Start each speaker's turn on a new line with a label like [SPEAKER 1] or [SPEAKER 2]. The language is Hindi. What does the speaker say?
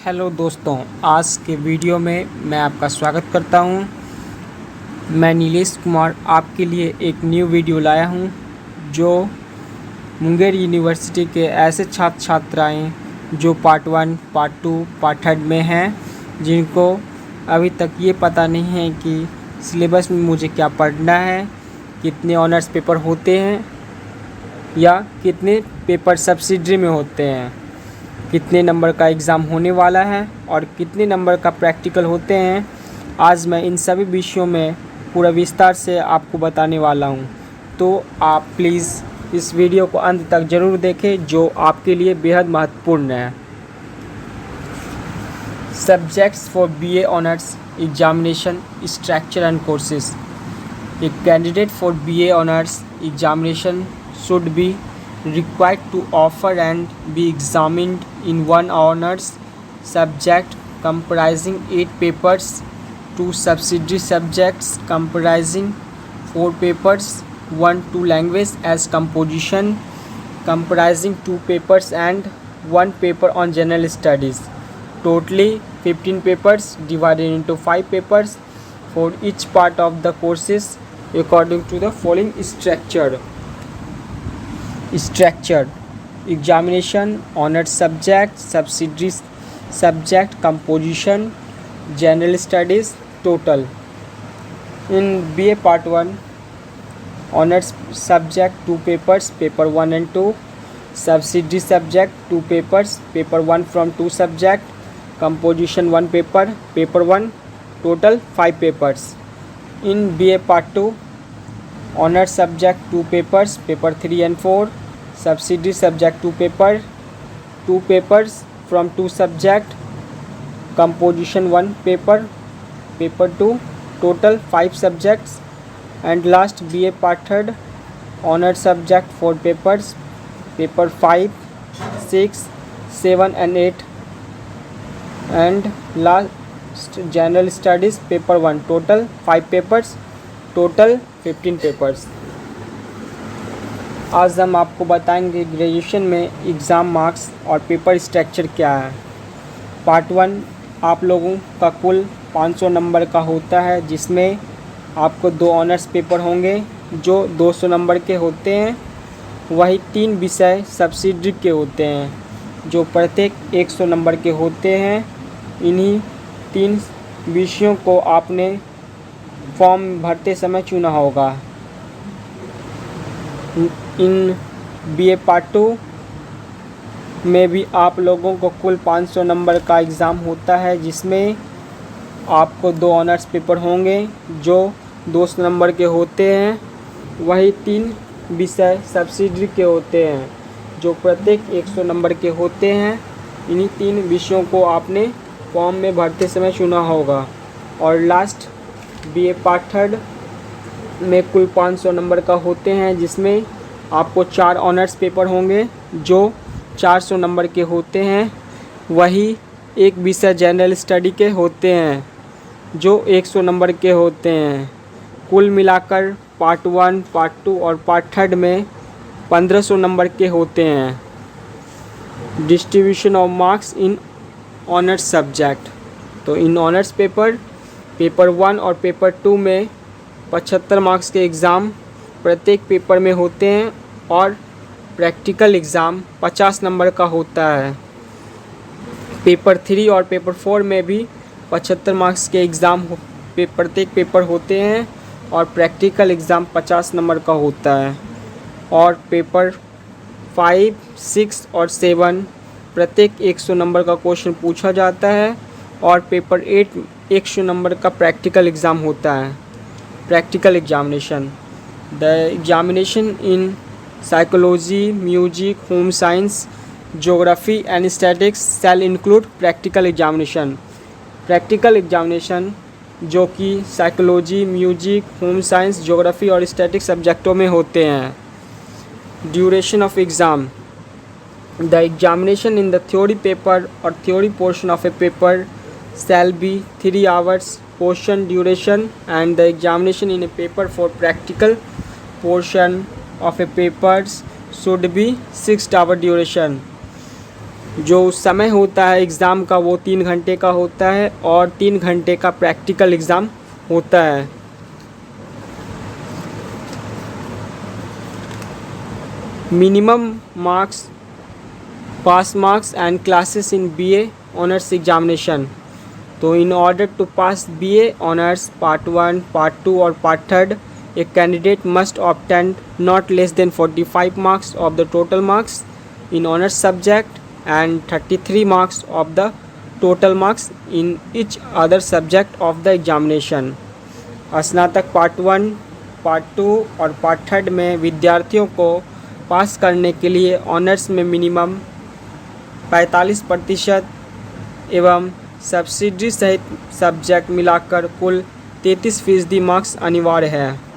[SPEAKER 1] हेलो दोस्तों, आज के वीडियो में मैं आपका स्वागत करता हूं। मैं नीलेश कुमार आपके लिए एक न्यू वीडियो लाया हूं जो मुंगेर यूनिवर्सिटी के ऐसे छात्र छात्राएं जो पार्ट 1, पार्ट 2, पार्ट 3 में हैं, जिनको अभी तक ये पता नहीं है कि सिलेबस में मुझे क्या पढ़ना है, कितने ऑनर्स पेपर होते हैं या कितने पेपर सब्सिडरी में होते हैं, कितने नंबर का एग्ज़ाम होने वाला है और कितने नंबर का प्रैक्टिकल होते हैं। आज मैं इन सभी विषयों में पूरा विस्तार से आपको बताने वाला हूं, तो आप प्लीज़ इस वीडियो को अंत तक ज़रूर देखें जो आपके लिए बेहद महत्वपूर्ण है। Subjects for BA honours examination structure and courses. A candidate for BA Honours examination should be required to offer and be examined in one honours subject comprising 8 papers, 2 subsidiary subjects comprising 4 papers, 1 language as composition comprising 2 papers and 1 paper on general studies. Totally 15 papers divided into 5 papers for each part of the courses according to the following structure. Examination, honored subject, subsidiary subject, composition, general studies, total. In BA part 1, honored subject 2 papers, paper 1 and 2, subsidiary subject 2 papers, paper 1 from 2 subject, composition 1 paper, paper 1, total 5 papers. In BA part 2, honours subject 2 papers, paper 3 and 4, subsidiary subject 2 papers from 2 subject, composition 1 paper, paper 2, total 5 subjects. And last BA part 3, honours subject 4 papers, paper 5, 6, 7 and 8, and last general studies paper 1, total 5 papers, total 15 papers. आज हम आपको बताएंगे ग्रेजुएशन में एग्ज़ाम मार्क्स और पेपर स्ट्रक्चर क्या है। पार्ट 1 आप लोगों का कुल 500 नंबर का होता है, जिसमें आपको 2 ऑनर्स पेपर होंगे जो 200 नंबर के होते हैं। वही 3 विषय सब्सिडरी के होते हैं जो प्रत्येक 100 नंबर के होते हैं। इन्हीं 3 विषयों को आपने फॉर्म भरते समय चुना होगा। इन बीए पार्ट 2 में भी आप लोगों को कुल 500 नंबर का एग्ज़ाम होता है, जिसमें आपको 2 ऑनर्स पेपर होंगे जो 200 नंबर के होते हैं। वही 3 विषय सब्सिडरी के होते हैं जो प्रत्येक 100 नंबर के होते हैं। इन्हीं 3 विषयों को आपने फॉर्म में भरते समय चुना होगा। और लास्ट बीए पार्ट 3 में कुल 500 नंबर का होते हैं, जिसमें आपको 4 ऑनर्स पेपर होंगे जो 400 नंबर के होते हैं। वही एक विषय जनरल स्टडी के होते हैं जो 100 नंबर के होते हैं। कुल मिलाकर पार्ट 1, पार्ट 2 और पार्ट 3 में 1500 नंबर के होते हैं। Distribution of marks in honours subject. तो इन ऑनर्स पेपर 1 और पेपर 2 में 75 मार्क्स के एग्ज़ाम प्रत्येक पेपर में होते हैं और प्रैक्टिकल एग्ज़ाम 50 नंबर का होता है। पेपर 3 और पेपर 4 में भी 75 मार्क्स के एग्ज़ाम प्रत्येक पेपर होते हैं और प्रैक्टिकल एग्ज़ाम 50 नंबर का होता है। और पेपर 5, 6 और 7 प्रत्येक 100 नंबर का क्वेश्चन पूछा जाता है। और पेपर 8 100 नंबर का प्रैक्टिकल एग्ज़ाम होता है। Practical examination. The examination in psychology, music, home science, geography and statics shall include practical examination. Practical examination जो कि psychology, music, home science, geography और स्टैटिक्स सब्जेक्टों में होते हैं। Duration of exam. The examination in the theory paper और theory portion of a paper shall be 3 hours portion duration, and the examination in a paper for practical portion of a papers should be 6 hour duration. जो समय होता है एग्ज़ाम का वो 3 घंटे का होता है और 3 घंटे का प्रैक्टिकल एग्ज़ाम होता है। Minimum marks, pass marks and classes in BA honours examination. तो in order to pass BA honours part 1, part 2 और part 3, a candidate must obtain not less than 45 marks of the total marks in honors subject and 33 marks of the total marks in each other subject of the examination। स्नातक पार्ट 1, पार्ट 2 और पार्ट 3 में विद्यार्थियों को पास करने के लिए ऑनर्स में मिनिमम 45% एवं सब्सिडी सहित सब्जेक्ट मिलाकर कुल 33% मार्क्स अनिवार्य है।